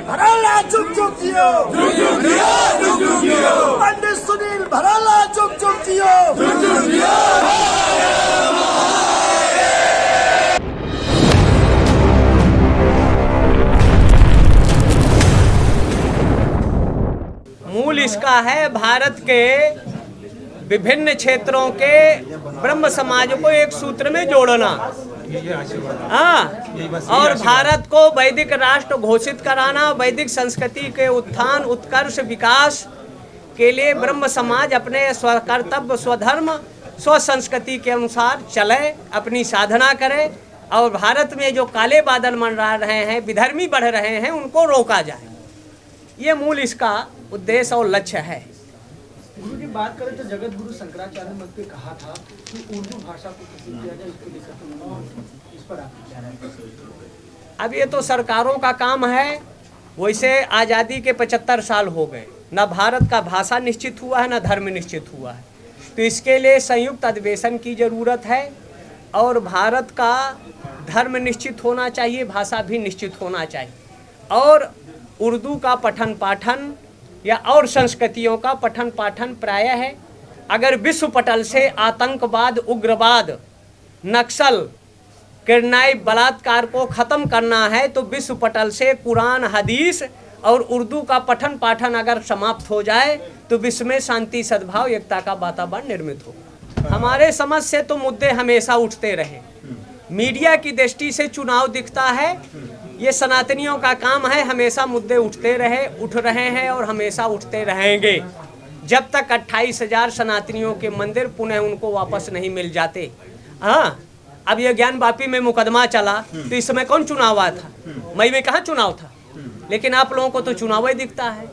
भराला चुप चुप जियो, पंडित सुनील भराला चुप चुप जियो। मूल इसका है भारत के विभिन्न क्षेत्रों के ब्रह्म समाज को एक सूत्र में जोड़ना। और भारत को वैदिक राष्ट्र घोषित कराना, वैदिक संस्कृति के उत्थान उत्कर्ष विकास के लिए ब्रह्म समाज अपने स्वकर्तव्य स्वधर्म स्व संस्कृति के अनुसार चले, अपनी साधना करे और भारत में जो काले बादल मंडरा रहे हैं, विधर्मी बढ़ रहे हैं, उनको रोका जाए। ये मूल इसका उद्देश्य और लक्ष्य है। गुरु की बात करें तो जगत गुरु शंकराचार्य ने मुझसे कहा था कि उर्दू भाषा को प्रसिद्ध किया जाए, इसको लेकर तो इस पर आप क्या राय हैं? अब ये तो सरकारों का काम है। वैसे आज़ादी के 75 साल हो गए, न भारत का भाषा निश्चित हुआ है, न धर्म निश्चित हुआ है। तो इसके लिए संयुक्त अधिवेशन की ज़रूरत है और भारत का धर्म निश्चित होना चाहिए, भाषा भी निश्चित होना चाहिए। और उर्दू का पठन पाठन या और संस्कृतियों का पठन पाठन प्रायः है। अगर विश्व पटल से आतंकवाद, उग्रवाद, नक्सल, किडनैय, बलात्कार को ख़त्म करना है तो विश्व पटल से कुरान, हदीस और उर्दू का पठन पाठन अगर समाप्त हो जाए तो विश्व में शांति, सद्भाव, एकता का वातावरण निर्मित हो। हमारे समझ से तो मुद्दे हमेशा उठते रहे। मीडिया की दृष्टि से चुनाव दिखता है, ये सनातनियों का काम है। हमेशा मुद्दे उठ रहे हैं और हमेशा उठते रहेंगे जब तक 28,000 सनातनियों के मंदिर पुनः उनको वापस नहीं मिल जाते। हाँ, अब ये ज्ञान वापी में मुकदमा चला तो इस समय कौन चुनाव आया था? मई में कहाँ चुनाव था? लेकिन आप लोगों को तो चुनाव ही दिखता है।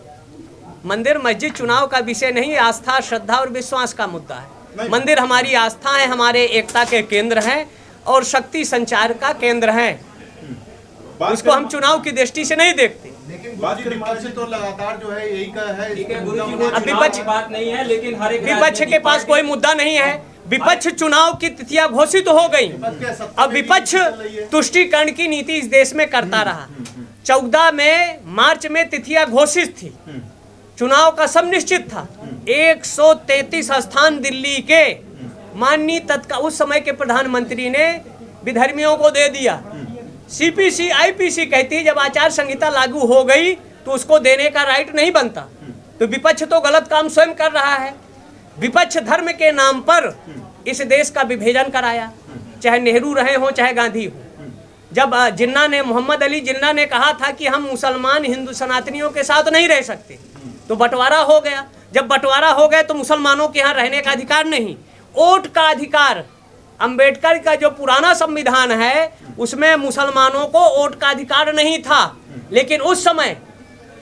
मंदिर मस्जिद चुनाव का विषय नहीं, आस्था, श्रद्धा और विश्वास का मुद्दा है। मंदिर हमारी आस्था है, हमारे एकता के केंद्र हैं और शक्ति संचार का केंद्र है। उसको हम चुनाव की दृष्टि से नहीं देखते। लेकिन विपक्ष तो लगातार जो है यही का है। अब विपक्ष बात नहीं है, लेकिन हर एक विपक्ष के पास कोई मुद्दा नहीं है। विपक्ष चुनाव की तिथियां घोषित हो गई। अब विपक्ष तुष्टीकरण की नीति इस देश में करता रहा। 14 में मार्च में तिथियां घोषित थी, चुनाव का सब निश्चित था। 133 स्थान दिल्ली के माननीय तत्काल उस समय के प्रधानमंत्री ने विधर्मियों को दे दिया। सीपीसी आईपीसी कहती है जब आचार संहिता लागू हो गई तो उसको देने का राइट नहीं बनता। तो विपक्ष तो गलत काम स्वयं कर रहा है। विपक्ष धर्म के नाम पर इस देश का विभाजन कराया, चाहे नेहरू रहे हो चाहे गांधी हो। जब जिन्ना ने, मोहम्मद अली जिन्ना ने कहा था कि हम मुसलमान हिंदू सनातनियों के साथ नहीं रह सकते, तो बंटवारा हो गया। जब बंटवारा हो गया तो मुसलमानों के यहाँ रहने का अधिकार नहीं, वोट का अधिकार। अंबेडकर का जो पुराना संविधान है उसमें मुसलमानों को वोट का अधिकार नहीं था, लेकिन उस समय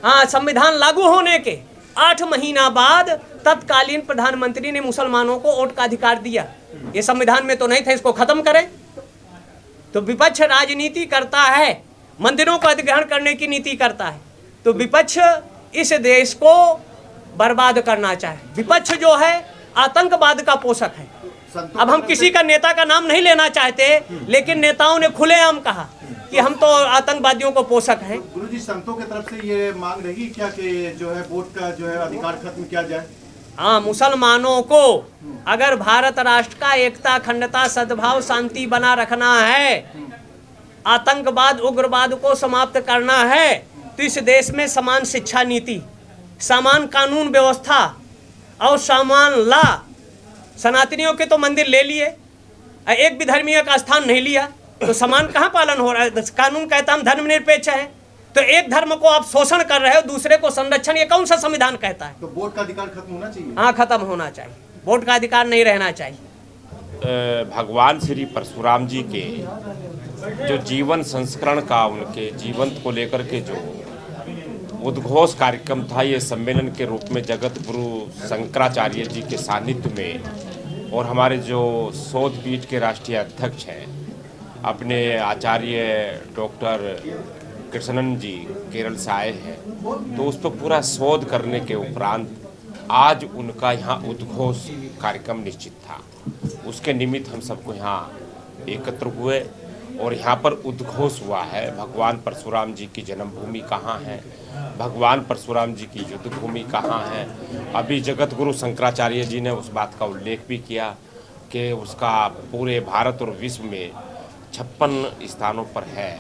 संविधान लागू होने के 8 महीना बाद तत्कालीन प्रधानमंत्री ने मुसलमानों को वोट का अधिकार दिया। ये संविधान में तो नहीं था, इसको खत्म करें। तो विपक्ष राजनीति करता है, मंदिरों को अधिग्रहण करने की नीति करता है। तो विपक्ष इस देश को बर्बाद करना चाहे। विपक्ष जो है आतंकवाद का पोषक है। अब हम किसी का नेता का नाम नहीं लेना चाहते, लेकिन नेताओं ने खुलेआम कहा कि हम तो आतंकवादियों को पोषक हैं। गुरुजी, संतों की तरफ से ये मांग रही क्या कि जो है वोट का जो है अधिकार खत्म किया जाए? हाँ, मुसलमानों को अगर भारत राष्ट्र का एकता, अखंडता, सद्भाव, शांति बना रखना है, आतंकवाद, उग्रवाद को समाप्त करना है, तो इस देश में समान शिक्षा नीति, समान कानून व्यवस्था और समान ला। सनातनियों के तो मंदिर ले लिए, एक भी धर्मीय का स्थान नहीं लिया, तो समान कहाँ पालन हो रहा है? कानून कहता हम धर्मनिरपेक्ष है, तो एक धर्म को आप शोषण कर रहे हो, दूसरे को संरक्षण। ये कौन सा संविधान कहता है? तो वोट का अधिकार खत्म होना चाहिए। हाँ, खत्म होना चाहिए। वोट का अधिकार नहीं रहना चाहिए। भगवान श्री परशुराम जी के जो जीवन संस्करण का, उनके जीवन को लेकर के जो उद्घोष कार्यक्रम था, ये सम्मेलन के रूप में जगत गुरु शंकराचार्य जी के सानिध्य में और हमारे जो शोध पीठ के राष्ट्रीय अध्यक्ष हैं अपने आचार्य डॉक्टर कृष्णन जी केरल से आए हैं, तो उस पर पूरा शोध करने के उपरांत आज उनका यहाँ उद्घोष कार्यक्रम निश्चित था। उसके निमित्त हम सबको यहाँ एकत्र हुए और यहाँ पर उद्घोष हुआ है भगवान परशुराम जी की जन्मभूमि कहाँ है, भगवान परशुराम जी की युद्ध भूमि कहाँ है। अभी जगत गुरु शंकराचार्य जी ने उस बात का उल्लेख भी किया कि उसका पूरे भारत और विश्व में 56 स्थानों पर है,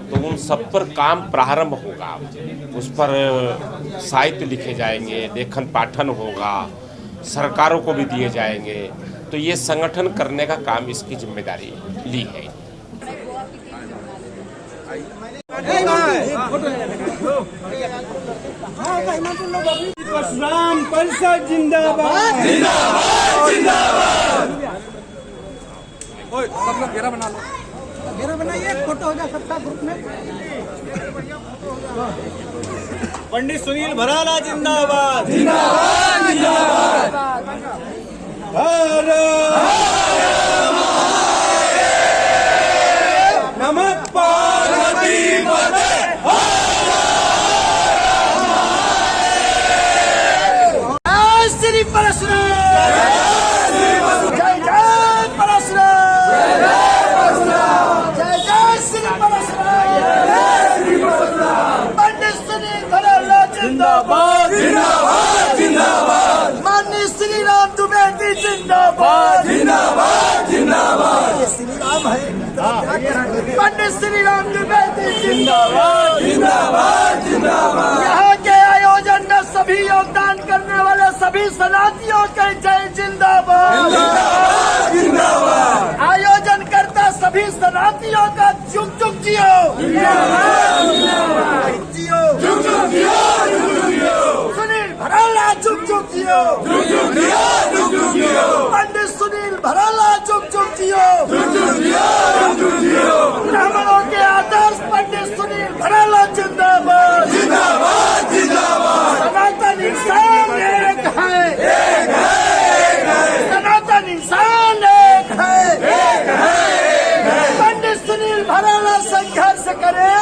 तो उन सब पर काम प्रारंभ होगा। उस पर साहित्य लिखे जाएंगे, लेखन पाठन होगा, सरकारों को भी दिए जाएंगे। तो ये संगठन करने का काम इसकी जिम्मेदारी ली है। परशुराम परिषद जिंदाबाद जिंदाबाद। सब लोग घेरा बना लो, घेरा बनाइए, फोटो हो जाए सबका ग्रुप में। पंडित सुनील भराला जिंदाबाद जिंदाबाद जिंदाबाद। नमः पार्वती पते श्री परशुराम, जय जय परशुराम, जय जय श्री परशुराम। पंडित सुनील भराला जिंदाबाद जिंदाबाद जिंदाबाद। माननीय श्री राम द्विवेदी जिंदाबाद जिंदाबाद जिंदाबाद। ये श्री राम है, पंडित श्री राम द्विवेदी जिंदाबाद जिंदाबाद जिंदाबाद। यहाँ के आयोजन में सभी योगदान करने वाले सभी सनातियों के जय जिंदाबाद जिंदाबाद। आयोजन करता सभी सनातियों का जुग जुग जियो जियो जुग जुग जियो। सुनील भराला जुग जुग जियो पंडित सुनील भराला जुग जुग जियो ब्राह्मणों के आदर्श पंडित सुनील भराला जिंदाबाद जिंदाबाद जिंदाबाद। सनातन इंसान एक है, सनातन इंसान एक है। पंडित सुनील भराला संघर्ष करे,